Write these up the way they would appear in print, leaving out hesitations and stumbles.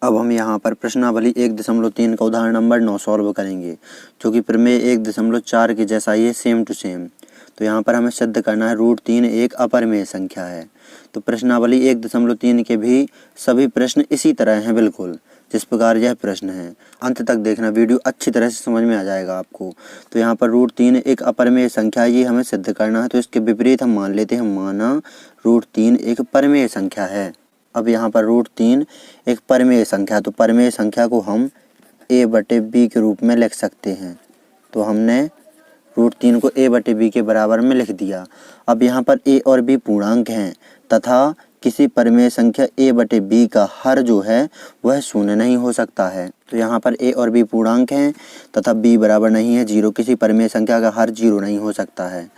अब हम यहाँ पर प्रश्नावली 1.3 का उदाहरण नंबर 9 सॉल्व करेंगे, जो कि प्रमेय 1.4 के जैसा ही है, सेम टू सेम। तो यहाँ पर हमें सिद्ध करना है √3 एक अपरिमेय संख्या है। तो प्रश्नावली 1.3 के भी सभी प्रश्न इसी तरह हैं बिल्कुल जिस प्रकार यह प्रश्न है। अंत तक देखना, वीडियो अच्छी तरह से समझ में आ जाएगा आपको। तो यहाँ पर √3 एक अपरिमेय संख्या है, ये हमें सिद्ध करना है। तो इसके विपरीत हम मान लेते हैं, माना √3 एक परिमेय संख्या है। अब यहाँ पर √3 एक परिमेय संख्या, तो परिमेय संख्या को हम a/b के रूप में लिख सकते हैं। तो हमने √3 को a/b के बराबर में लिख दिया। अब यहाँ पर a और b पूर्णांक हैं तथा किसी परिमेय संख्या a/b का हर जो है वह शून्य नहीं हो सकता है। तो यहाँ पर a और b पूर्णांक हैं तथा b बराबर नहीं है 0। किसी परिमेय संख्या का हर 0 नहीं हो सकता है।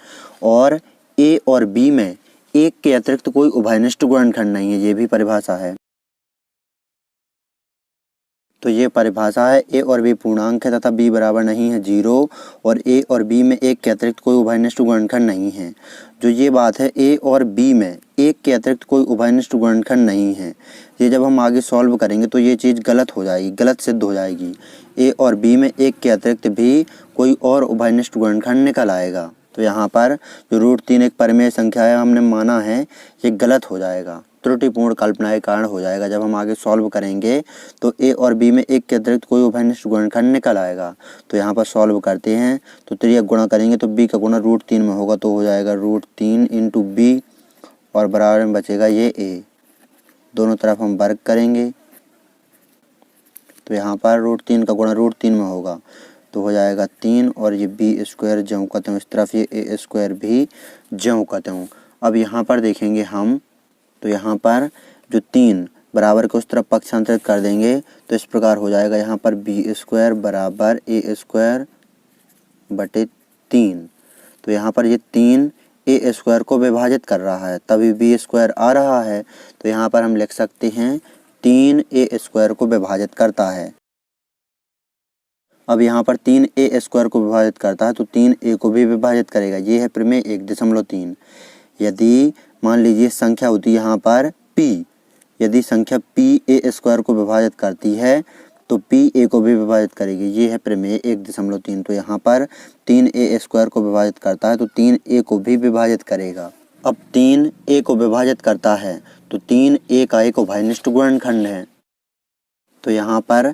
और a और b में एक के अतिरिक्त कोई उभयनिष्ठ गुणनखंड नहीं है, ये भी परिभाषा है। तो ये परिभाषा है, a और b पूर्णांक है तथा b बराबर नहीं है 0 और a और b में एक के अतिरिक्त कोई उभयनिष्ठ गुणनखंड नहीं है। जो ये बात है, a और b में एक के अतिरिक्त कोई उभयनिष्ठ गुणनखंड नहीं है, ये जब हम आगे सॉल्व करेंगे तो ये चीज़ गलत हो जाएगी, गलत सिद्ध हो जाएगी। a और b में एक के अतिरिक्त भी कोई और उभयनिष्ठ गुणनखंड निकल आएगा। तो यहाँ पर जो √3 एक परिमेय संख्या है हमने माना है, ये गलत हो जाएगा, त्रुटिपूर्ण कल्पना के कारण हो जाएगा। जब हम आगे सॉल्व करेंगे तो a और b में एक के अतिरिक्त कोई उभयनिष्ठ गुणनखंड निकल आएगा। तो यहाँ पर सॉल्व करते हैं, तो त्रियक गुणा करेंगे तो b का गुणा √3 में होगा, तो हो जाएगा √3 × b और बराबर में बचेगा ये a। दोनों तरफ हम वर्ग करेंगे तो यहाँ पर √3 का गुणा √3 में होगा, तो हो जाएगा 3 और ये b² ज्यों का त्यों, इस तरफ ये a² भी ज्यों का त्यों। अब यहाँ पर देखेंगे हम, तो यहाँ पर जो 3 बराबर को उस तरफ पक्षांतरित कर देंगे तो इस प्रकार हो जाएगा, यहाँ पर b² बराबर a² बटे 3। तो यहाँ पर ये 3 a² को विभाजित कर रहा है, तभी b² आ रहा है। तो यहाँ पर हम लिख सकते हैं 3 a² को विभाजित करता है। अब यहाँ पर 3 a² को विभाजित करता है तो 3 a को भी विभाजित करेगा। ये है प्रमेय 1.3। यदि मान लीजिए संख्या होती यहाँ पर p, यदि संख्या p a² को विभाजित करती है तो p a को भी विभाजित करेगी। ये है प्रमेय 1.3। तो यहाँ पर 3 a² को विभाजित करता है तो 3 a को भी विभाजित करेगा। अब 3 a को विभाजित करता है तो 3 a का एक उभयनिष्ठ गुणनखंड है। तो यहाँ पर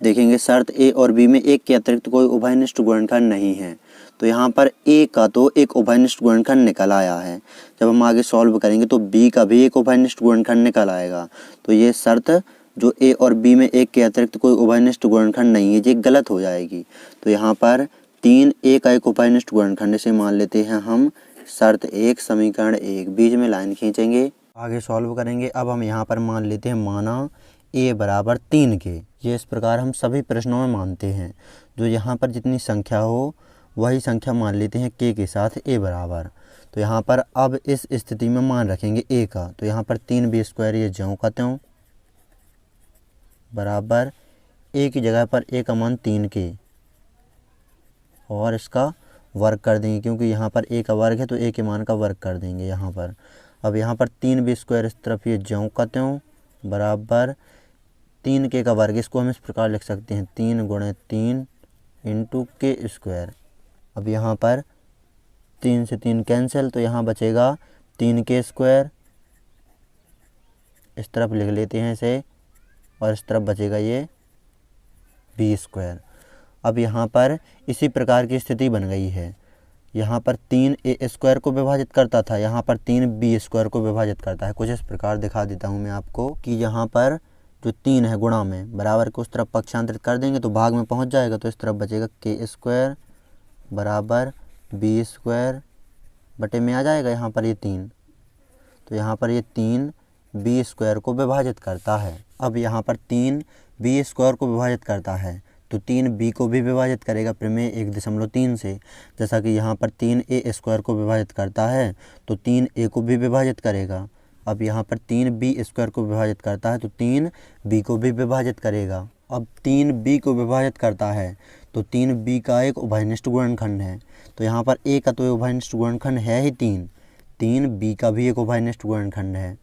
देखेंगे शर्त a और b में एक के अतिरिक्त कोई उभयनिष्ठ गुणनखंड नहीं है। तो यहाँ पर a का तो एक उभयनिष्ठ गुणनखंड निकल आया है। जब हम आगे सॉल्व करेंगे तो b का भी एक उभयनिष्ठ गुणनखंड निकल आएगा। तो ये शर्त जो a और b में एक के अतिरिक्त कोई उभयनिष्ठ गुणनखंड नहीं है, ये गलत हो जाएगी। तो यहाँ पर 3 a का एक उभयनिष्ठ गुणनखंड से मान लेते हैं हम शर्त 1 समीकरण 1, बीच में लाइन खींचेंगे, आगे सॉल्व करेंगे। अब हम यहाँ पर मान लेते हैं, माना a बराबर 3 के। ये इस प्रकार हम सभी प्रश्नों में मानते हैं। जो यहाँ पर जितनी संख्या हो वही संख्या मान लेते हैं k के साथ a बराबर। तो यहाँ पर अब इस स्थिति में मान रखेंगे a का, तो यहाँ पर 3b² ये ज्यों का त्यों बराबर a की जगह पर a का मान 3k और इसका वर्ग कर देंगे, क्योंकि यहाँ पर a का वर्ग है तो a के मान का वर्ग कर देंगे यहाँ पर। अब यहाँ पर 3b² इस तरफ ये ज्यों का त्यों बराबर 3k का वर्ग। इसको हम इस प्रकार लिख सकते हैं 3 × 3 × k²। अब यहाँ पर 3 से 3 कैंसिल, तो यहाँ बचेगा 3k², इस तरफ लिख लेते हैं इसे, और इस तरफ बचेगा ये b²। अब यहाँ पर इसी प्रकार की स्थिति बन गई है। यहाँ पर 3 a² को विभाजित करता था, यहाँ पर 3 b² को विभाजित करता है। कुछ इस प्रकार दिखा देता हूँ मैं आपको कि यहाँ पर जो 3 है गुणा में, बराबर को उस तरफ पक्षांतरित कर देंगे तो भाग में पहुँच जाएगा। तो इस तरफ बचेगा k² बराबर b² बटे में आ जाएगा यहाँ पर ये 3। तो यहाँ पर ये 3 b² को विभाजित करता है। अब यहाँ पर 3 b² को विभाजित करता है तो 3 b को भी विभाजित करेगा प्रमेय 1.3 से। जैसा कि यहाँ पर 3 a² को विभाजित करता है तो 3 a को भी विभाजित करेगा। अब यहाँ पर 3 b² को विभाजित करता है तो 3 b को भी विभाजित करेगा। अब 3 b को विभाजित करता है तो 3 b का एक उभयनिष्ठ गुणनखंड है। तो यहाँ पर a का तो उभयनिष्ठ गुणनखंड है ही 3 b का भी एक उभयनिष्ठ गुणनखंड है।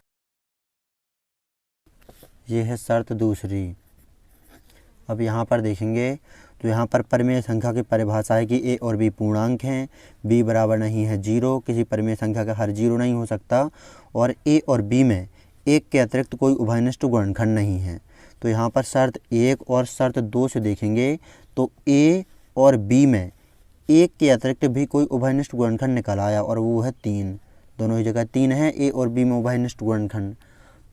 ये है शर्त दूसरी। अब यहाँ पर देखेंगे तो यहाँ पर परिमेय संख्या की परिभाषा है कि ए और बी पूर्णांक हैं, बी बराबर नहीं है 0, किसी परिमेय संख्या का हर 0 नहीं हो सकता, और ए और बी में एक के अतिरिक्त कोई उभयनिष्ठ गुणनखंड नहीं है। तो यहाँ पर शर्त 1 और शर्त 2 से देखेंगे तो ए और बी में एक के अतिरिक्त भी कोई उभयनिष्ठ गुणनखंड निकल आया और वो है 3, दोनों ही जगह 3 है ए और बी में उभयनिष्ठ गुणनखंड।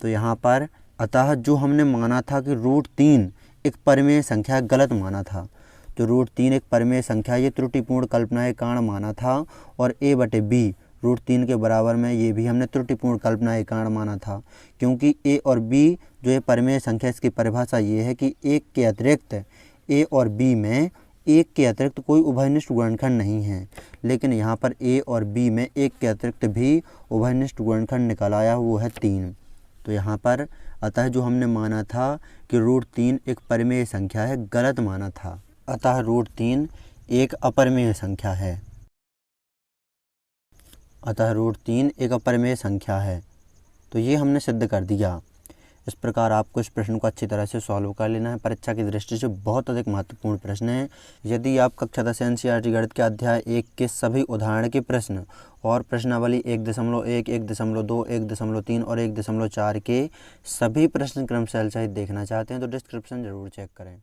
तो यहाँ पर अतः जो हमने माना था कि √3 एक परिमेय संख्या गलत माना था, तो √3 एक परिमेय संख्या ये त्रुटिपूर्ण कल्पना के कारण माना था, और a बटे b √3 के बराबर में ये भी हमने त्रुटिपूर्ण कल्पना के कारण माना था, क्योंकि a और b जो है परिमेय संख्या, इसकी परिभाषा ये है कि एक के अतिरिक्त a और b में एक के अतिरिक्त कोई उभयनिष्ठ गुणनखंड नहीं है। लेकिन यहाँ पर a और b में एक के अतिरिक्त भी उभयनिष्ठ गुणनखंड निकल आया, वो है 3। तो यहाँ पर अतः जो हमने माना था कि √3 एक परिमेय संख्या है, गलत माना था। अतः √3 एक अपरिमेय संख्या है। अतः √3 एक अपरिमेय संख्या है। तो ये हमने सिद्ध कर दिया। इस प्रकार आपको इस प्रश्न को अच्छी तरह से सॉल्व कर लेना है। परीक्षा की दृष्टि से बहुत अधिक महत्वपूर्ण प्रश्न है। यदि आप कक्षा 10 NCERT गणित के अध्याय 1 के सभी उदाहरण के प्रश्न और प्रश्नावली 1.1, 1.2, 1.3 और 1.4 के सभी प्रश्न क्रम सहित देखना चाहते हैं तो डिस्क्रिप्शन जरूर चेक करें।